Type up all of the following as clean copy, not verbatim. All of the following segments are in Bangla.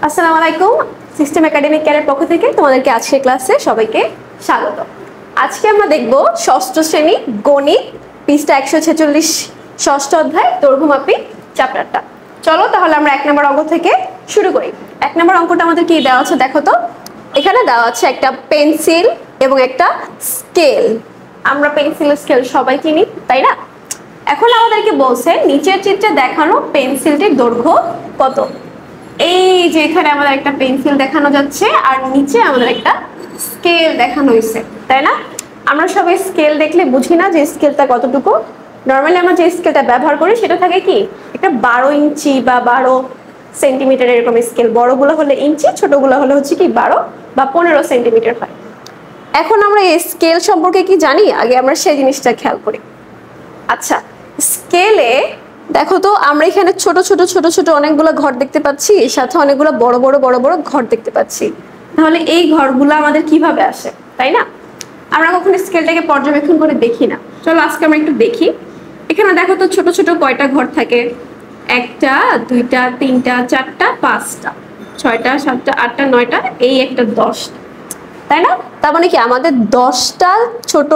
আসসালামু আলাইকুম। সিস্টেম একাডেমিক কেয়ারের পক্ষ থেকে তোমাদেরকে আজকের ক্লাসে সবাইকে স্বাগত। আজকে আমরা দেখব ষষ্ঠ শ্রেণী গণিত পৃষ্ঠা 146 ষষ্ঠ অধ্যায় দৈর্ঘ্যমাপী চ্যাপ্টারটা। চলো তাহলে আমরা 1 নম্বর অঙ্ক থেকে শুরু করি। 1 নম্বর অঙ্কটা আমাদের কি দেওয়া আছে দেখো তো। এখানে দেওয়া আছে একটা পেন্সিল এবং একটা স্কেল। আমরা পেন্সিল স্কেল সবাই চিনি, তাই না? এখন আমাদেরকে বলছে নিচের চিত্রে দেখানো পেন্সিলটির দৈর্ঘ্য কত। এই যে এখানে আমাদের একটা পেন্সিল দেখানো যাচ্ছে আর নিচে আমাদের একটা স্কেল দেখানো হয়েছে, তাই না? আমরা সবাই স্কেল দেখলে বুঝি না যে স্কেলটা কতটুকু। নর্মালি আমরা যে স্কেলটা ব্যবহার করি সেটা থাকে কি একটা 12 ইঞ্চি বা 12 সেন্টিমিটার এরকম স্কেল। বড়গুলো হলে ইঞ্চি, ছোটগুলো হলে হচ্ছে কি 12 বা 15 সেন্টিমিটার হয়। এখন আমরা এই স্কেল সম্পর্কে কি জানি, আগে আমরা সেই জিনিসটা খেয়াল করি। আচ্ছা, স্কেলে দেখো তো আমরা এখানে ছোট ছোট ছোট ছোট অনেকগুলো ঘর দেখতে পাচ্ছি, সাথে অনেকগুলো বড় বড় বড় বড় ঘর দেখতে পাচ্ছি। তাহলে এই ঘরগুলো আমাদের কিভাবে আসে, তাই না? আমরা কখনো স্কেলটাকে পর্যবেক্ষণ করে দেখি না। চলো আজকে আমরা একটু দেখি। এখানে দেখো তো ছোট ছোট কয়টা ঘর থাকে। 1টা 2টা 3টা 4টা 5টা 6টা 7টা 8টা 9টা, এই একটা 10টা, তাই না? তার মানে কি আমাদের 10টা ছোট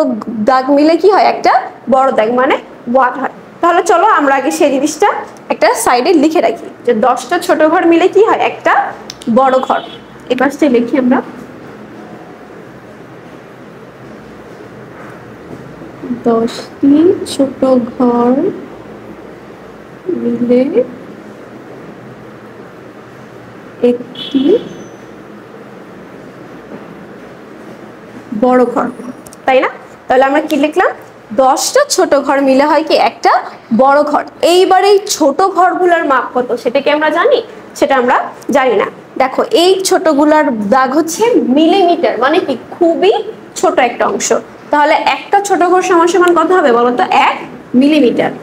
দাগ মিলে কি হয় একটা বড় দাগ, মানে ওয়াট হয়। তাহলে চলো আমরা আগে সেই জিনিসটা একটা সাইডে লিখে রাখি যে 10টা ছোট ঘর মিলে কি হয় একটা বড় ঘর। এই পাশে লিখি আমরা 10টি ছোট ঘর মিলে একটি বড় ঘর, তাই না? তাহলে আমরা কি লিখলাম, 10টা ছোট ঘর মিলে হয় কি একটা বড় ঘর। এইবার এই ছোট ঘরগুলোর মাপ কত সেটা কি আমরা জানি? সেটা আমরা জানি না। দেখো এই ছোটগুলার দাগ হচ্ছে মিলিমিটার, মানে কি খুবই ছোট একটা অংশ। তাহলে একটা ছোট ঘর সমান সমান কত হবে বলো তো? 1 মিলিমিটার।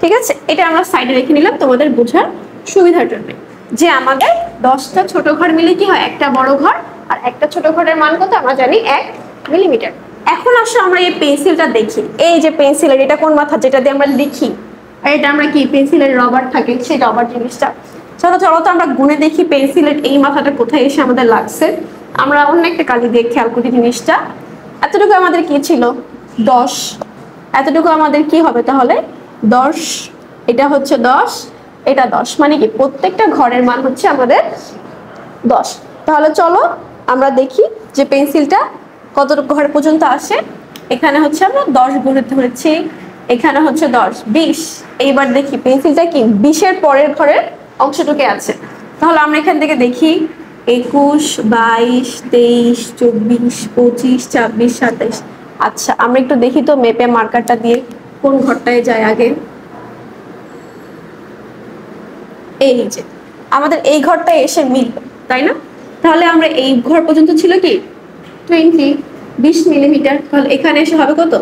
ঠিক আছে, এটা আমরা সাইডে রেখে নিলাম তোমাদের বোঝার সুবিধার জন্য, যে আমাদের 10টা ছোট ঘর মিলে কি হয় একটা বড় ঘর। আর একটা ছোট ঘরের মান কত আমরা জানি 1 মিলিমিটার। এখন আসো আমরা এই পেন্সিলটা দেখি। এই যে পেন্সিলের এটা কোন মাথা, যেটা দিয়ে আমরা লিখি, আর এটা আমরা কি পেন্সিলের রবার থাকে সেই রবার জিনিসটা। চলো চলো তো আমরা গুনে দেখি পেন্সিলের এই মাথাটা কোথায় এসে আমাদের লাগছে। আমরা অন্য একটা কালি দিয়ে খেয়াল করি জিনিসটা। এতটুকু আমাদের কি ছিল 10, এতটুকু আমাদের কি হবে তাহলে 10, এটা হচ্ছে 10, এটা 10, মানে কি প্রত্যেকটা ঘরের মান হচ্ছে আমাদের 10। তাহলে চলো আমরা দেখি যে পেন্সিলটা কত ঘর পর্যন্ত আসে। এখানে হচ্ছে আমরা 10 গুণে ধরেছি, এখানে হচ্ছে 10 20। এইবার দেখি পেন্সিলটা কি 20-এর পরের ঘরের অংশটুকু আছে। তাহলে আমরা এখান থেকে দেখি 21 22 23 24 25 26 27। আচ্ছা আমরা একটু দেখি তো মেপে মার্কারটা দিয়ে কোন ঘরটায় যায় আগে। এই যে আমাদের এই ঘরটায় এসে মিলল, তাই না? তাহলে আমরা এই ঘর পর্যন্ত ছিল কি 20 মিলিমিটার। তাহলে এখানে এসে হবে কত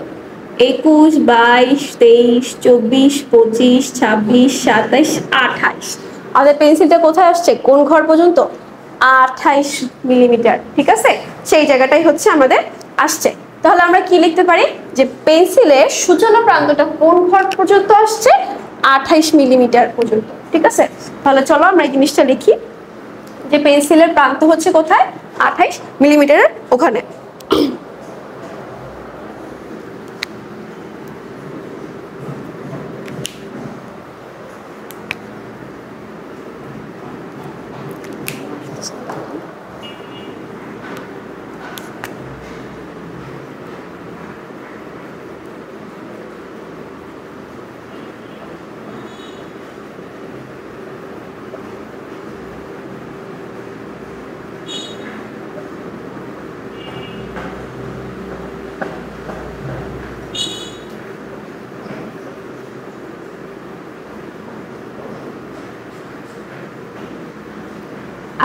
21 22 23 24 25 26 27 28। আমাদের পেন্সিলটা কোথায় আসছে, কোন ঘর পর্যন্ত? 28 মিলিমিটার। ঠিক আছে, সেই জায়গাটাই হচ্ছে আমাদের আসছে। তাহলে আমরা কি লিখতে পারি যে পেন্সিলের সূচনা প্রান্তটা কোন ঘর পর্যন্ত আসছে? 28 মিলিমিটার পর্যন্ত। ঠিক আছে, তাহলে চলো আমরা এই জিনিসটা লিখি যে পেন্সিলের প্রান্ত হচ্ছে কোথায় 28 মিলিমিটারের ওখানে।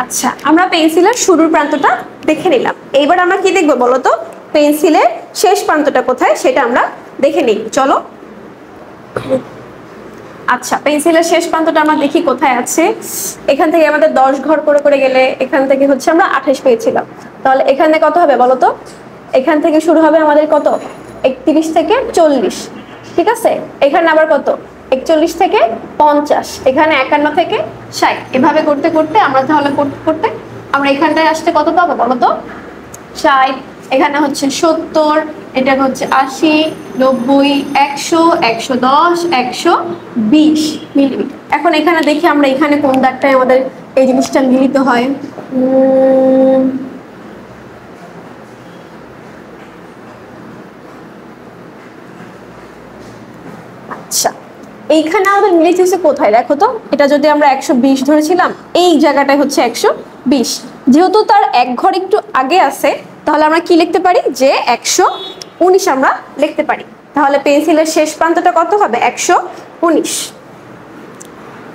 আচ্ছা আমরা পেন্সিলের শুরুর প্রান্তটা দেখে নিলাম। এইবার আমরা কি দেখবো বলো তো, পেন্সিলের শেষ প্রান্তটা কোথায় সেটা আমরা দেখে নিই। চলো আচ্ছা, পেন্সিলের শেষ প্রান্তটা আমরা দেখি কোথায় আছে। এখান থেকে আমাদের 10 ঘর করে করে গেলে এখান থেকে হচ্ছে আমরা 28 পেয়েছিলাম। তাহলে এখানে কত হবে বলো তো? এখান থেকে শুরু হবে আমাদের কত? 31 থেকে 40, ঠিক আছে। এখানে আবার কত? 41 থেকে 50, এখানে 51 থেকে 60। এভাবে করতে করতে আমরা তাহলে করতে করতে আমরা এখানটায় আসতে কত পাবো বলো তো? 60, এখানে হচ্ছে 70, এটা হচ্ছে 80, 90, 100, 110, 120 মিলিমিটার। এখন এখানে দেখি আমরা এখানে কোন দাগটায় আমাদের এই জিনিসটা মিলিত হয়। আচ্ছা, এইখানে আমাদের মিলিত হচ্ছে কোথায় দেখো তো? এটা যদি আমরা 120 ধরেছিলাম, এই জায়গাটায় হচ্ছে 120। যেহেতু তার এক ঘর একটু আগে আছে, তাহলে আমরা কি লিখতে পারি? যে 119 আমরা লিখতে পারি। তাহলে পেন্সিলের শেষ প্রান্তটা কত হবে? 119।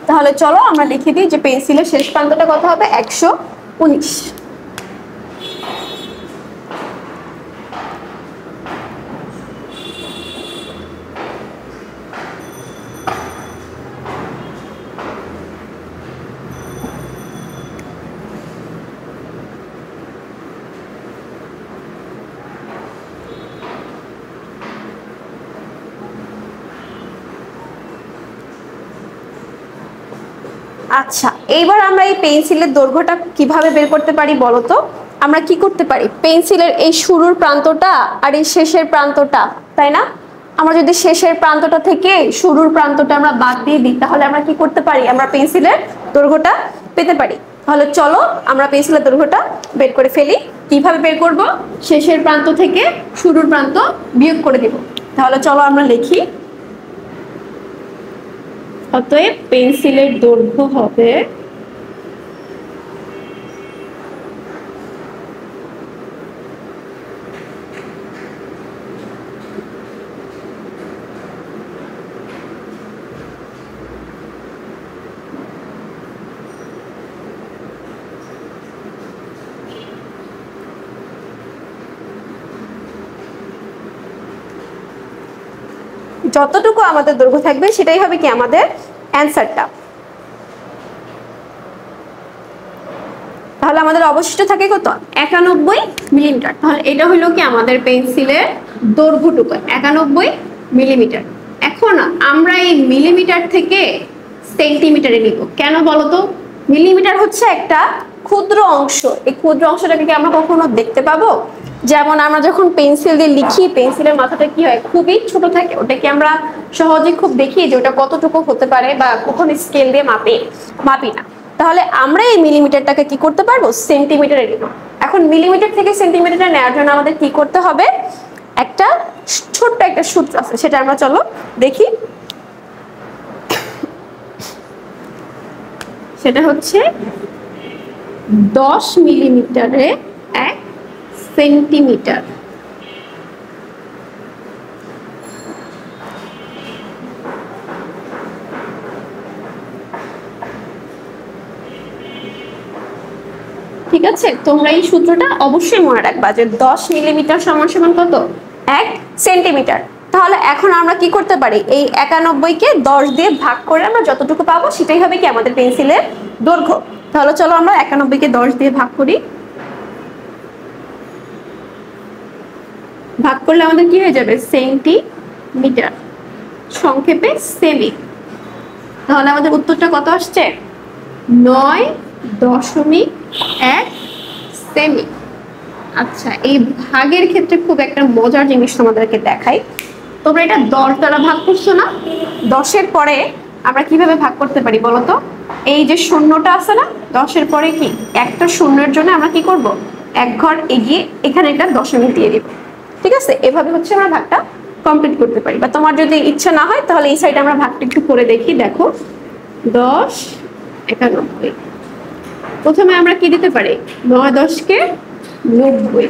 তাহলে চলো আমরা লিখে দিই যে পেন্সিলের শেষ প্রান্তটা কত হবে? 119। আচ্ছা, এইবার আমরা এই পেন্সিলের দৈর্ঘ্যটা কিভাবে বের করতে পারি বলো তো? আমরা কি করতে পারি? পেন্সিলের এই শুরুর প্রান্তটা আর এই শেষের প্রান্তটা, তাই না? আমরা যদি শেষের প্রান্তটা থেকে শুরুর প্রান্তটা আমরা বাদ দিয়ে দিই, তাহলে আমরা কি করতে পারি? আমরা পেন্সিলের দৈর্ঘ্যটা পেতে পারি। তাহলে চলো আমরা পেন্সিলের দৈর্ঘ্যটা বের করে ফেলি। কিভাবে বের করব? শেষের প্রান্ত থেকে শুরুর প্রান্ত বিয়োগ করে দেব। তাহলে চলো আমরা লিখি। অতএব পেন্সিলের দৈর্ঘ্য হবে যতটুকু আমাদের দৈর্ঘ্য থাকবে সেটাই হবে কি আমাদের অ্যান্সারটা। তাহলে আমাদের অবশিষ্ট থাকে কত? 91 মিলিমিটার। তাহলে এটা হলো কি আমাদের পেন্সিলের দৈর্ঘ্যটুকু 91 মিলিমিটার। এখন আমরা এই মিলিমিটার থেকে সেন্টিমিটারে নিব। কেন বলো তো? মিলিমিটার হচ্ছে একটা ক্ষুদ্র অংশ। এই ক্ষুদ্র অংশটাকে কি আমরা কখনো দেখতে পাবো? যেমন আমরা যখন পেন্সিল দিয়ে লিখি, পেন্সিলের মাথাটা কি হয়? খুবই ছোট থাকে। ওটাকে আমরা সহজে খুব দেখি যে ওটা কতটুকু হতে পারে, বা কখনো স্কেল দিয়ে মাপি না। তাহলে আমরা এই মিলিমিটারটাকে কি করতে পারবো? সেন্টিমিটারে নিব। এখন মিলিমিটার থেকে সেন্টিমিটারে নেওয়ার জন্য আমাদের কি করতে হবে? একটা ছোট্ট একটা সূত্র আছে, সেটা আমরা চলো দেখি। সেটা হচ্ছে 10 মিলিমিটারে 1 সেন্টিমিটার। ঠিক আছে, তোমরা এই সূত্রটা অবশ্যই মনে রাখবা যে 10 মিলিমিটার সমান সমান কত? 1 সেন্টিমিটার। তাহলে এখন আমরা কি করতে পারি? এই 91 কে 10 দিয়ে ভাগ করে আমরা যতটুকু পাবো সেটাই হবে কি আমাদের পেন্সিলের দৈর্ঘ্য। তাহলে চলো আমরা 91 কে 10 দিয়ে ভাগ করি। ভাগ করলে আমাদের কি হয়ে যাবে? সেন্টিমিটার, সংক্ষেপে সেমি। তাহলে আমাদের উত্তরটা কত আসছে? 9.1 সেমি। আচ্ছা, এই ভাগের ক্ষেত্রে খুব একটা মজার জিনিস তোমাদেরকে দেখাই। তোমরা এটা 10 দ্বারা ভাগ করছো না? 10-এর পরে আমরা কিভাবে ভাগ করতে পারি বলো তো? এই যে শূন্যটা আছে না, 10-এর পরে কি একটা শূন্যের জন্য আমরা কি করব? এক ঘর এগিয়ে এখানে একটা দশমিক দিয়ে দিব। ঠিক আছে, এভাবে হচ্ছে আমরা ভাগটা কমপ্লিট করতে পারি। বা তোমার যদি ইচ্ছা না হয় তাহলে এই সাইডে আমরা ভাগটা একটু করে দেখি। দেখো, 10, 91। প্রথমে আমরা কি দিতে পারি? 9-10 কে 90,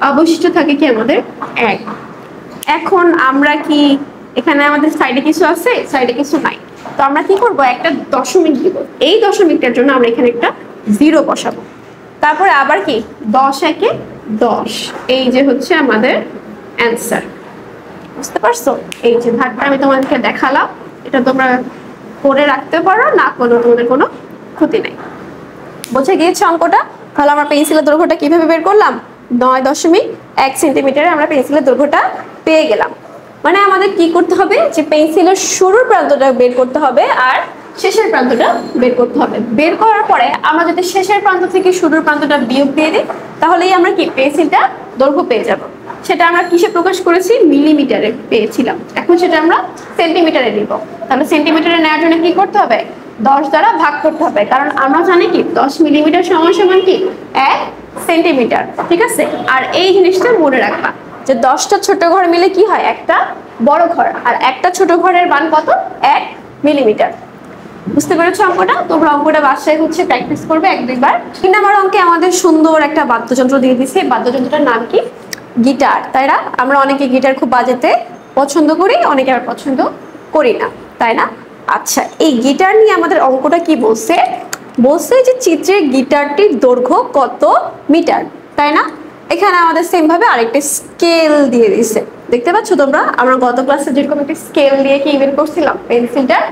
অবশিষ্ট থাকে কি আমাদের 1। এখন আমরা কি এখানে আমাদের সাইডে কিছু আছে? সাইডে কিছু নাই। তো আমরা কি করব? একটা দশমিক দিব। এই দশমিকটার জন্য আমরা এখানে একটা 0 বসাবো। তারপরে আবার কি 10-1 10, এই যে হচ্ছে আমাদের অ্যান্সার। বুঝতে পারছো? এই যে ভাগটা আমি তোমাদেরকে দেখালাম, এটা তোমরা করে রাখতে পারো, না করলেও তোমাদের কোনো ক্ষতি নেই। বুঝে গিয়েছে অঙ্কটা? তাহলে আমরা পেন্সিলের দৈর্ঘ্যটা কিভাবে বের করলাম? 9.1 সেন্টিমিটারে আমরা পেন্সিলের দৈর্ঘ্যটা পেয়ে গেলাম। মানে আমাদের কি করতে হবে, যে পেন্সিলের শুরুর প্রান্তটা বের করতে হবে আর শেষের প্রান্তটা বের করতে হবে। বের করার পরে আমরা যদি শেষের প্রান্ত থেকে শুরুর প্রান্তটা বিয়োগ দিয়ে দিই, তাহলেই আমরা কি পেন্সিলটা দৈর্ঘ্য পেয়ে যাব। সেটা আমরা কিসে প্রকাশ করেছি? মিলিমিটারে পেয়েছিলাম, এখন সেটা আমরা সেন্টিমিটারে নিব। তাহলে সেন্টিমিটারে নেওয়ার জন্য কি করতে হবে? 10 দ্বারা ভাগ করতে হবে, কারণ আমরা জানি কি 10 মিলিমিটার সমান সমান কি 1 সেন্টিমিটার। ঠিক আছে, আর এই জিনিসটা মনে রাখবা যে 10টা ছোট ঘর মিলে কি হয়? একটা বড় ঘর, আর একটা ছোট ঘরের মান কত? 1 মিলিমিটার। বুঝতে পেরেছো অঙ্কটা? তোমরা অঙ্কটা বাসায় হচ্ছে প্র্যাকটিস করবে 1-2 বার। 3 নম্বর অঙ্কে আমাদের সুন্দর একটা বাদ্যযন্ত্র দিয়ে দিছে। বাদ্যযন্ত্রটার নাম কি? গিটার। তাই না? আমরা অনেকে গিটার খুব বাজাতে পছন্দ করি, অনেকে আর পছন্দ করি না, তাই না? আচ্ছা, এই গিটার নিয়ে আমাদের অঙ্কটা কি বলছে? বলছে যে চিত্রে গিটারটির দৈর্ঘ্য কত মিটার, তাই না? এখানে আমাদের সেম ভাবে আরেকটা স্কেল দিয়ে দিছে, দেখতে পাচ্ছ তোমরা? আমরা গত ক্লাসে যেরকম একটা স্কেল দিয়ে কি বের করছিলাম পেন্সিলটার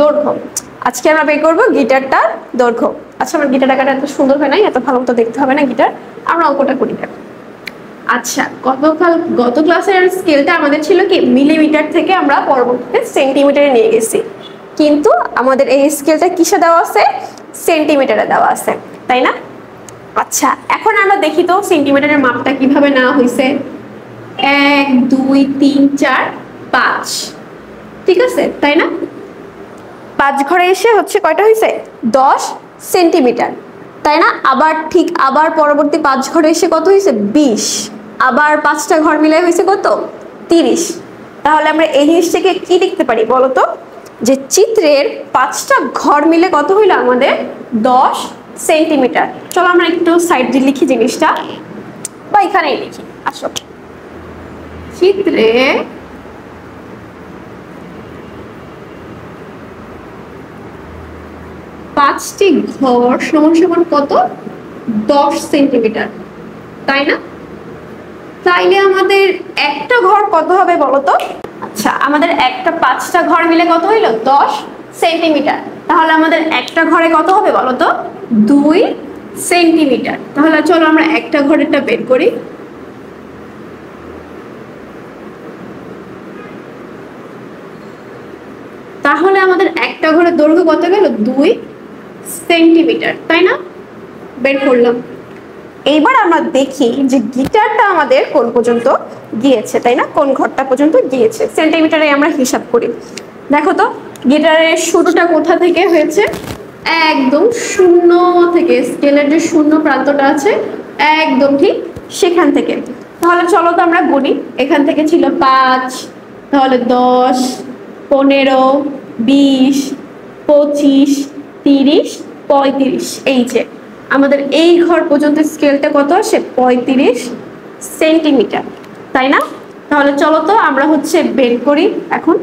দৈর্ঘ্য, আজকে আমরা বের করবো গিটারটার দৈর্ঘ্য। আচ্ছা, আমার গিটার আঁকাটা এত সুন্দর হয় নাই, এত ভালো মতো দেখতে হবে না গিটার, আমরা অঙ্কটা করি দেখো। আচ্ছা, গত ক্লাসের স্কেলটা আমাদের ছিল কি মিলিমিটার থেকে আমরা পরবর্তীতে সেন্টিমিটারে নিয়ে গেছি, কিন্তু আমাদের এই স্কেলটা কিসে দেওয়া আছে? সেন্টিমিটারে দেওয়া আছে, তাই না? আচ্ছা, এখন আমরা দেখি তো সেন্টিমিটারের মাপটা কিভাবে নেওয়া হয়েছে। 1 2 3 4 5, ঠিক আছে, তাই না? 5 ঘরে এসে হচ্ছে কয়টা হয়েছে? 10 সেন্টিমিটার, তাই না? আবার পরবর্তী 5 ঘরে এসে কত হয়েছে? 20, আবার 5টা ঘর মিলে হয়েছে কত? 30। তাহলে আমরা এই জিনিসটাকে কি লিখতে পারি বলো তো? যে চিত্রের 5টা ঘর মিলে কত হইলো আমাদের? 10 সেন্টিমিটার। চলো আমরা একটু সাইড দিয়ে লিখি জিনিসটা, বা এখানেই লিখি। আসো, চিত্রে 5টি ঘর সমান সমান কত? 10 সেন্টিমিটার, তাই না? তাইলে আমাদের একটা ঘর কত হবে বলতো? আচ্ছা, আমাদের 5টা ঘর মিলে কত হইলো? 10 সেন্টিমিটার। তাহলে আমাদের একটা ঘরে কত হবে বলতো? 2 সেন্টিমিটার। তাহলে চলো আমরা একটা ঘরেরটা বের করি। তাহলে আমাদের একটা ঘরের দৈর্ঘ্য কত গেল? 2 সেন্টিমিটার, তাই না? বের করলাম। এইবার আমরা দেখি যে গিটারটা আমাদের কোন পর্যন্ত গিয়েছে, তাই না? কোন ঘরটা পর্যন্ত গিয়েছে, সেন্টিমিটারে আমরা হিসাব করি। দেখো তো, গিটারের শুরুটা কোথা থেকে হয়েছে? একদম শূন্য থেকে, স্কেলের যে শূন্য প্রান্তটা আছে একদম ঠিক সেখান থেকে। তাহলে চলো তো আমরা গুনি। এখান থেকে ছিল 5, তাহলে 10 15 20 25 30 35। এই যে আমাদের এই ঘর পর্যন্ত স্কেলটা কত আসে? 35 সেন্টিমিটার, তাই না? তাহলে চলো তো আমরা হচ্ছে বের করি এখন।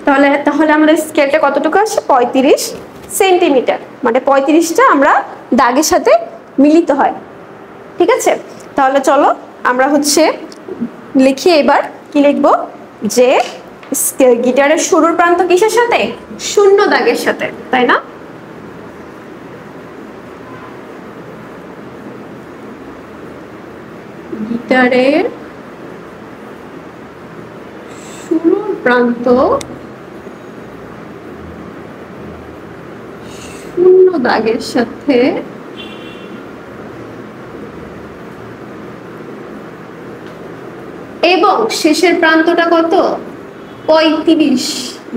তাহলে আমাদের স্কেলটা কতটুকু আসে? 35 সেন্টিমিটার। মানে 35টা আমরা দাগের সাথে মিলিত হয়, ঠিক আছে? তাহলে চলো আমরা হচ্ছে লিখি। এবার কি লিখবো? যে গিটারের শুরুর প্রান্ত কিসের সাথে? শূন্য দাগের সাথে, তাই না? গিটারের শুরুর প্রান্ত শূন্য দাগের সাথে এবং শেষের প্রান্তটা কত? 35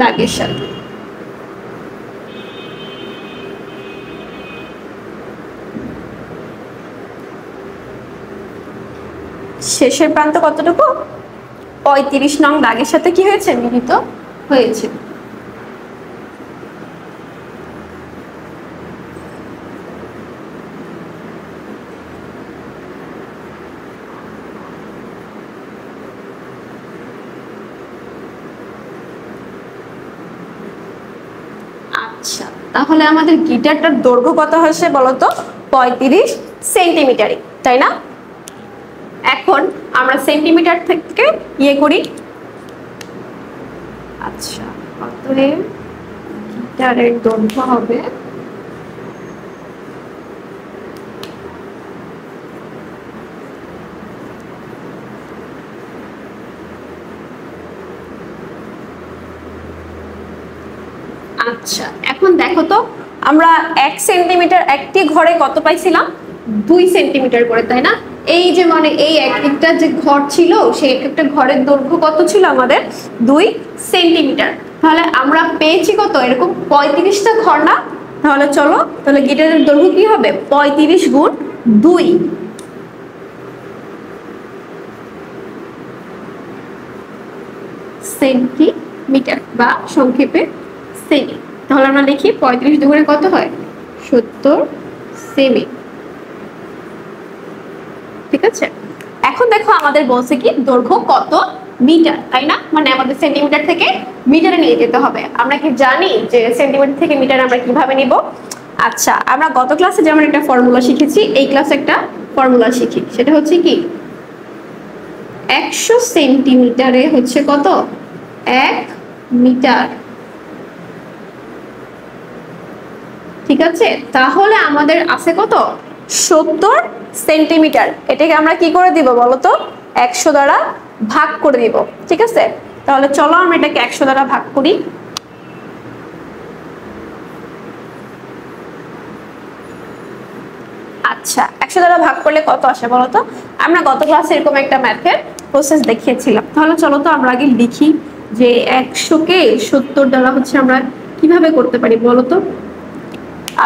দাগের সাথে। শেষের প্রান্ত কতটুকু? 35 নং দাগের সাথে কি হয়েছে? মিলিত হয়েছে। আচ্ছা, তাহলে আমাদের গিটারটার দৈর্ঘ্য কত হয়েছে বলতো? 35 সেন্টিমিটার, তাই না? এখন আমরা সেন্টিমিটার থেকে ইয়ে করি। আচ্ছা, অতএব মিটারের দৈর্ঘ্য হবে আচ্ছা এখন দেখো তো আমরা 1 সেন্টিমিটার একটি ঘরে কত পাইছিলাম 2 সেন্টিমিটার করে তাই না এই যে মানে এই একটা যে ঘর ছিল সেই একটা ঘরের দৈর্ঘ্য কত ছিল আমাদের 2 সেন্টিমিটার তাহলে আমরা পেয়েছি কত এরকম 35টা ঘর না তাহলে চলো তাহলে গিটারের দৈর্ঘ্য কি হবে 35 গুণ 2 সেন্টিমিটার বা সংক্ষেপে সেমি তাহলে আমরা লিখি 35 দুগুণে কত হয় 70 সেমি ঠিক আছে এখন দেখো আমাদের বলছে কি দৈর্ঘ্য কত মিটার তাই না মানে আমাদের সেন্টিমিটার থেকে মিটারে নিয়ে যেতে হবে আমরা কি জানি যে সেন্টিমিটার থেকে মিটার আমরা কিভাবে নিব আচ্ছা আমরা গত ক্লাসে যেমন একটা ফর্মুলা শিখেছি এই ক্লাসে একটা ফর্মুলা শিখি সেটা হচ্ছে কি 100 সেন্টিমিটারে হচ্ছে কত 1 মিটার ঠিক আছে তাহলে আমাদের আছে কত 70 সেন্টিমিটার এটাকে আমরা কি করে দিব বলো তো 100 দ্বারা ভাগ করে দিব ঠিক আছে তাহলে চলো আমরা এটাকে 100 দ্বারা ভাগ করি আচ্ছা 100 দ্বারা ভাগ করলে কত আসে বলো তো আমরা গত ক্লাসে এরকম একটা ম্যাথের প্রসেস দেখিয়েছিলাম তাহলে চলো তো আমরা আগে লিখি যে 100 কে 70 দ্বারা হচ্ছে আমরা কিভাবে করতে পারি বলো তো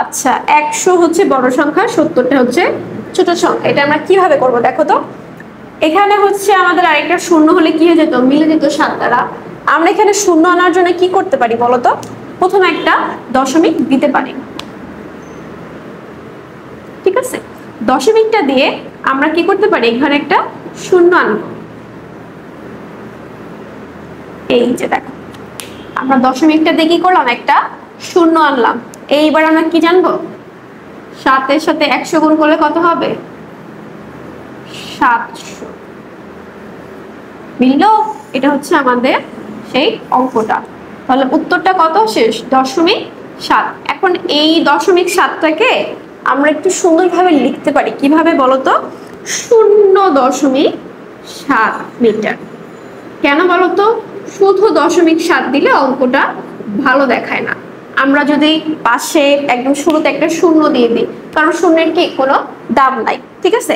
আচ্ছা 100 হচ্ছে বড় সংখ্যা 70টা হচ্ছে ছোট সংখ্যা এটা আমরা কিভাবে করব দেখো তো এখানে হচ্ছে আমাদের আরেকটা শূন্য হলে কি হয়ে যেত মিলে যেত 7 দ্বারা আমরা এখানে শূন্য আনার জন্য কি করতে পারি বলো তো প্রথমে একটা দশমিক দিতে পারি ঠিক আছে দশমিকটা দিয়ে আমরা কি করতে পারি এখানে একটা শূন্য আনবো এই যে দেখো আমরা দশমিকটা দিয়ে কি করলাম একটা শূন্য আনলাম এইবার আমরা কি জানবো 7 এর সাথে 100 গুণ করলে কত হবে 700 মিললো এটা হচ্ছে আমাদের সেই অঙ্কটা তাহলে উত্তরটা কত শেষ 0.7 এখন এই 0.7টাকে আমরা একটু সুন্দরভাবে লিখতে পারি কিভাবে বলো তো 0.7 মিটার কেন বলো তো শুধু 0.7 দিলে অঙ্কটা ভালো দেখায় না আমরা যদি পাশে একদম শুরুতে একটা শূন্য দিয়ে দিই কারণ শূন্যের কি কোনো দাম নাই ঠিক আছে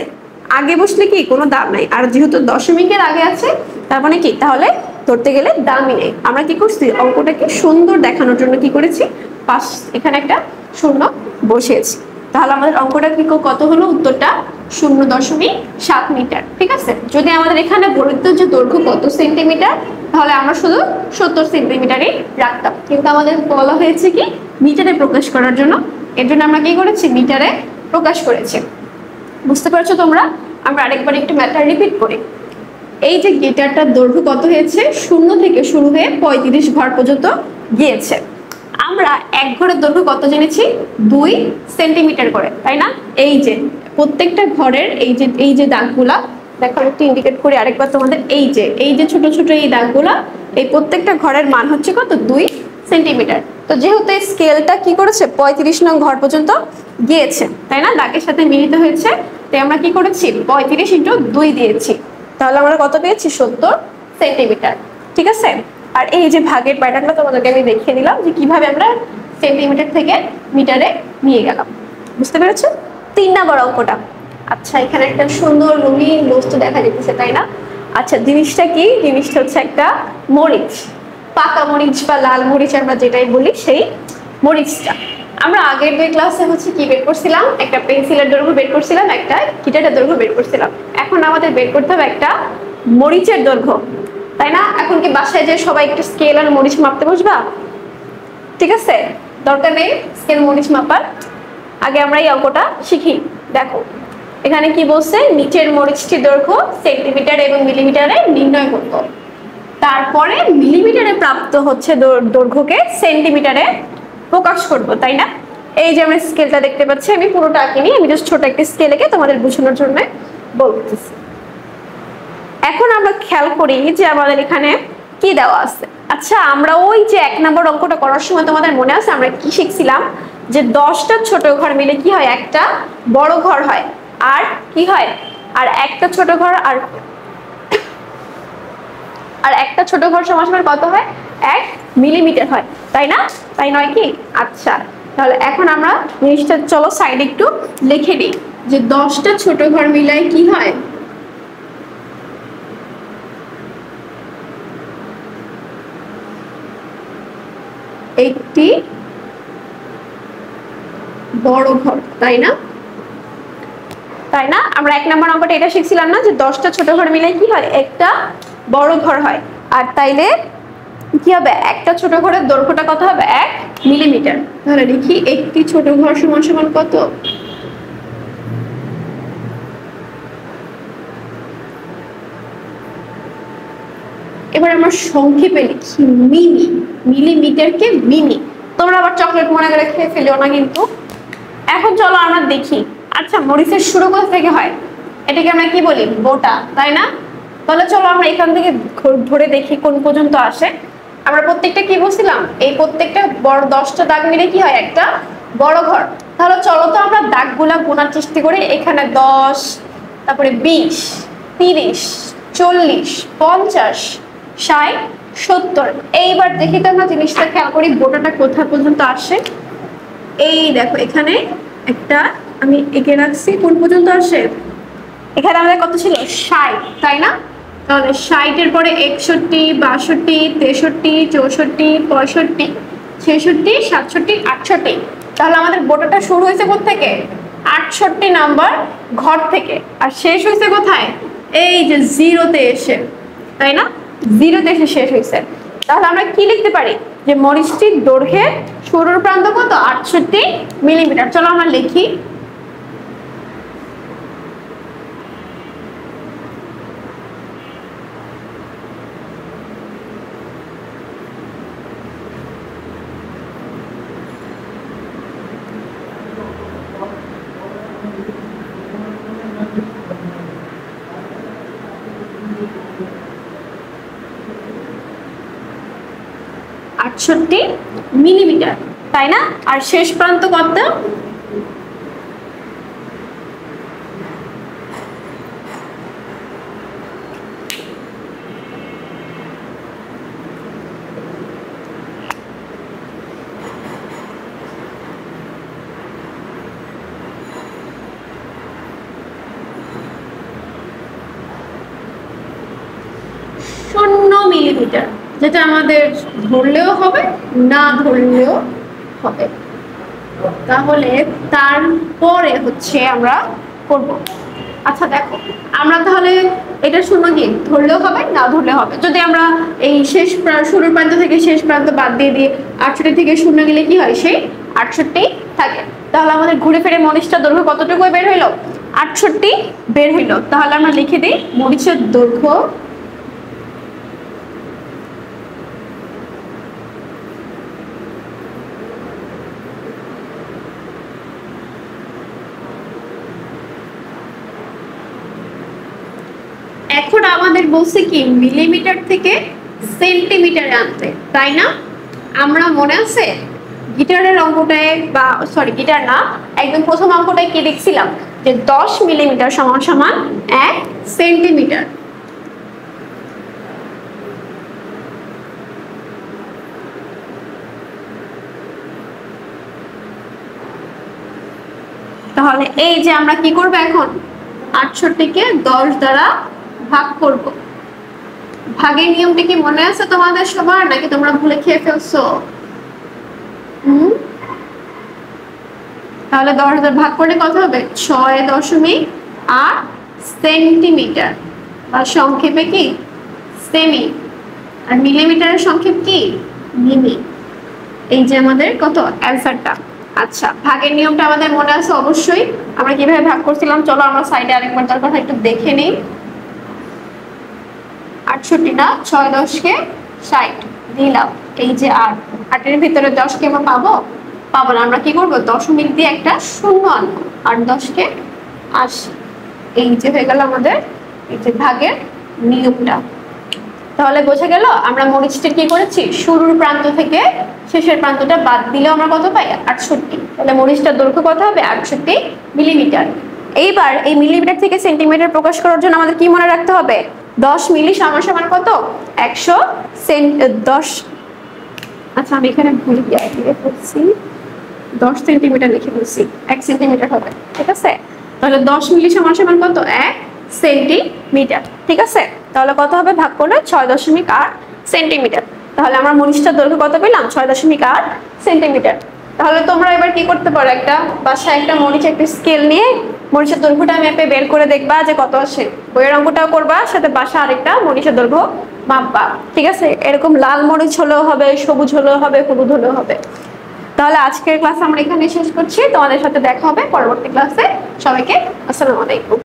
আগে বসলে কি কোনো দাম নাই আর যেহেতু দশমিকের আগে আছে তার মানে কি তাহলে ধরতে গেলে দামই নেই আমরা কি করছি অঙ্কটাকে সুন্দর দেখানোর জন্য কি করেছি পাশ এখানে একটা শূন্য বসিয়েছি তাহলে আমাদের অঙ্কটা কি কত হলো উত্তরটা 0.7 মিটার ঠিক আছে যদি আমাদের এখানে বলিত যে দৈর্ঘ্য কত সেন্টিমিটার তাহলে আমরা শুধু 70 সেন্টিমিটারই রাখতাম কিন্তু আমাদের বলা হয়েছে কি মিটারে প্রকাশ করার জন্য এর জন্য আমরা কি করেছি মিটারে প্রকাশ করেছি বুঝতে পারছো তোমরা আমরা আরেকবার একটু ম্যাথটা রিপিট করি এই যে গিটারটার দৈর্ঘ্য কত হয়েছে 0 থেকে শুরু হয়ে 35 ঘর পর্যন্ত গিয়েছে আমরা এক ঘরের দৈর্ঘ্য কত জেনেছি 2 সেন্টিমিটার করে তাই না এই যে প্রত্যেকটা ঘরের এই যে দাগগুলা দেখো একটু ইন্ডিকেট করি আরেকবার তোমাদের এই যে ছোট ছোট এই দাগগুলা এই প্রত্যেকটা ঘরের মান হচ্ছে কত 2 সেন্টিমিটার তো যেহেতু এই স্কেলটা কি করেছে 35 নং ঘর পর্যন্ত গিয়েছে তাই না দাগের সাথে মিলিত হয়েছে তাই আমরা কি করেছি 35 × 2 দিয়েছি তাহলে আমরা কত পেয়েছি 70 সেন্টিমিটার ঠিক আছে আর এই যে ভাগের প্যাটার্নটা তোমাদেরকে আমি দেখিয়ে দিলাম যে কিভাবে আমরা সেন্টিমিটার থেকে মিটারে নিয়ে গেলাম বুঝতে পেরেছো 3 নম্বর অঙ্কটা আচ্ছা এখানে একটা সুন্দর রঙিন বস্তু দেখা যাচ্ছে তাই না আচ্ছা জিনিসটা কি জিনিসটা হচ্ছে একটা মরিচ পাকা মরিচ বা লাল মরিচ আমরা যেটাই বলি সেই মরিচটা আমরা আগের দুই ক্লাসে হচ্ছে কি বের করছিলাম একটা পেন্সিলের দৈর্ঘ্য বের করছিলাম একটা গিটারের দৈর্ঘ্য বের করছিলাম এখন আমাদের বের করতে হবে একটা মরিচের দৈর্ঘ্য তাই না এখন কি বাসায় যে সবাই একটু স্কেল আর মরিচ মাপতে বসবা ঠিক আছে দরকার নেই স্কেল মরিচ মাপার আগে আমরা এই অঙ্কটা শিখি দেখো এখানে কি বলছে নিচের মরিচটির দৈর্ঘ্য সেন্টিমিটার এবং মিলিমিটারে নির্ণয় করব তারপরে মিলিমিটারে প্রাপ্ত হচ্ছে দৈর্ঘ্যকে সেন্টিমিটারে প্রকাশ করব তাই না এই যে আমরা স্কেলটা দেখতে পাচ্ছি আমি পুরোটা আঁকিনি আমি জাস্ট ছোট একটা স্কেল এঁকে তোমাদের বোঝানোর জন্য বলতেছি এখন আমরা খেয়াল করি যে আমাদের এখানে কি দেওয়া আছে। আচ্ছা আমরা ওই যে 1 নম্বর অঙ্কটা করার সময় তোমাদের মনে আছে আমরা কি শিখছিলাম যে 10টা ছোট ঘর মিলে কি হয় একটা বড় ঘর হয়, আর কি হয় আর একটা ছোট ঘর আর একটা ছোট ঘর সমান সমান কত হয় 1 মিলিমিটার হয়, তাই না? তাই নয় কি? আচ্ছা তাহলে এখন আমরা জিনিসটা চলো সাইডে একটু লিখে দিই যে 10টা ছোট ঘর মিলাই কি হয় একটি বড় ঘর, তাই না? তাই না? আমরা 1 নম্বর অঙ্কটা এটা শিখছিলাম না যে 10টা ছোট ঘর মিলে কি হয় একটা বড় ঘর হয়, আর তাইলে কি হবে একটা ছোট ঘরের দৈর্ঘ্যটা কত হবে 1 মিলিমিটার। তাহলে দেখি একটি ছোট ঘর সমান সমান কত, এবার আমরা সংক্ষেপে লিখি মিমি, মিলিমিটারকে মিমি। তোমরা আবার চকলেট মনে করে খেয়ে ফেলিও না কিন্তু। এখন চলো আমরা দেখি, আচ্ছা মরিচের শুরু কোথা থেকে হয়, এটাকে আমরা কি বলি বোটা, তাই না? তাহলে চলো আমরা এখান থেকে ধরে দেখি কোন পর্যন্ত আসে। আমরা প্রত্যেকটা কি বলছিলাম এই প্রত্যেকটা বড় 10টা দাগ মিলে কি হয় একটা বড় ঘর। তাহলে চলো তো আমরা দাগগুলা গোনার চেষ্টা করি। এখানে 10, তারপরে 20, 30, 40, 50, 60, 70। এইবার দেখি তো আমরা জিনিসটা খেয়াল করি বোটাটা কোথা পর্যন্ত আসে। এই দেখো এখানে একটা আমি এঁকে রাখছি কোন পর্যন্ত আসে, এখানে আমাদের কত ছিল 60, তাই না? তাহলে 60 এর পরে 61, 62, 63, 64, 65, 66, 67, 68। তাহলে আমাদের বোটাটা শুরু হয়েছে কোথা থেকে 68 নাম্বার ঘর থেকে, আর শেষ হয়েছে কোথায় এই যে 0-তে এসে, তাই না? 0-তে এসে শেষ হয়েছে। তাহলে আমরা কি লিখতে পারি যে মরিচটির দৈর্ঘ্যের শুরুর প্রান্ত কত 68 মিলিমিটার। চলো আমরা লিখি মিলিমিটার, তাই না? আর শেষ প্রান্ত কত মিলিমিটার, যেটা আমাদের ধরলেও হবে না ধরলেও হবে। তাহলে তারপরে হচ্ছে আমরা করব। আচ্ছা দেখো আমরা তাহলে এটা শূন্য কি ধরলেও হবে না ধরলেও হবে। যদি আমরা এই শেষ শুরুর প্রান্ত থেকে শেষ প্রান্ত বাদ দিয়ে দিই 68 থেকে শূন্য গেলে কি হয় সেই 68 থাকে। তাহলে আমাদের ঘুরে ফিরে মরিচটার দৈর্ঘ্য কতটুকু বের হইলো 68 বের হইলো। তাহলে আমরা লিখে দিই মরিচের দৈর্ঘ্য এখন আমাদের বলছে কি মিলিমিটার থেকে সেন্টিমিটারে আনতে, তাই না? আমরা মনে আছে গিটারের অঙ্কটায় বা সরি গিটার না একদম প্রথম অঙ্কটায় কি দেখছিলাম যে 10 মিলিমিটার সমান সমান 1 সেন্টিমিটার। তাহলে এই যে আমরা কি করব এখন 68 কে 10 দ্বারা ভাগ করব। ভাগের নিয়মটা কি মনে আছে তোমাদের সবার নাকি তোমরা ভুলে খেয়ে ফেলছো? তাহলে 10 দ্বারা ভাগ করলে কত হবে 6.8 সেন্টিমিটার, বা সংক্ষেপে কি সেমি, আর মিলিমিটারের সংক্ষেপ কি মিমি। এই যে আমাদের কত অ্যানসারটা। আচ্ছা ভাগের নিয়মটা আমাদের মনে আছে অবশ্যই, আমরা কিভাবে ভাগ করছিলাম চলো আমরা সাইডে আরেকবার তার কথা একটু দেখে নিই। 68 না 6 10 কে 60 দিলাম, এই যে 8 এর ভিতরে 10 কে আমরা পাবো না। আমরা কি করব দশমিক দিয়ে একটা শূন্য আনবো, 8 10 কে 80। এই যে হয়ে গেল আমাদের এই যে ভাগের নিয়মটা। তাহলে বোঝা গেল আমরা মরিচটা কি করেছি, শুরুর প্রান্ত থেকে শেষের প্রান্তটা বাদ দিলেও আমরা কত পাই, 68। তাহলে মরিচটার দৈর্ঘ্য কত হবে, 68 মিলিমিটার। এইবার এই মিলিমিটার থেকে সেন্টিমিটার প্রকাশ করার জন্য আমাদের কি মনে রাখতে হবে, 10 মিলি সমান সমান কত, 100 10। আচ্ছা আমি এখানে ভুল দিয়ে ফেলছি, 10 সেন্টিমিটার লিখে ফেলছি, 1 সেন্টিমিটার হবে, ঠিক আছে। তাহলে 10 মিলি সমান সমান কত, 1 সেন্টিমিটার, ঠিক আছে। তাহলে কত হবে, ভাগ করলে 6.8 সেন্টিমিটার। তাহলে আমরা মরিচটার দৈর্ঘ্য কত পেলাম, 6.8 সেন্টিমিটার। তাহলে তোমরা এবার কি করতে পারো, একটা বাসায় একটা মরিচ একটা স্কেল নিয়ে মরিচের দৈর্ঘ্যটা মেপে বের করে দেখবা যে কত আসে। বইয়ের অঙ্কটাও করবা, সাথে বাসা আরেকটা মরিচের দৈর্ঘ্য মাপবা, ঠিক আছে। এরকম লাল মরিচ হলেও হবে, সবুজ হলেও হবে, হলুদ হলেও হবে। তাহলে আজকের ক্লাস আমরা এখানে শেষ করছি, তোমাদের সাথে দেখা হবে পরবর্তী ক্লাসে। সবাইকে আসসালামু আলাইকুম।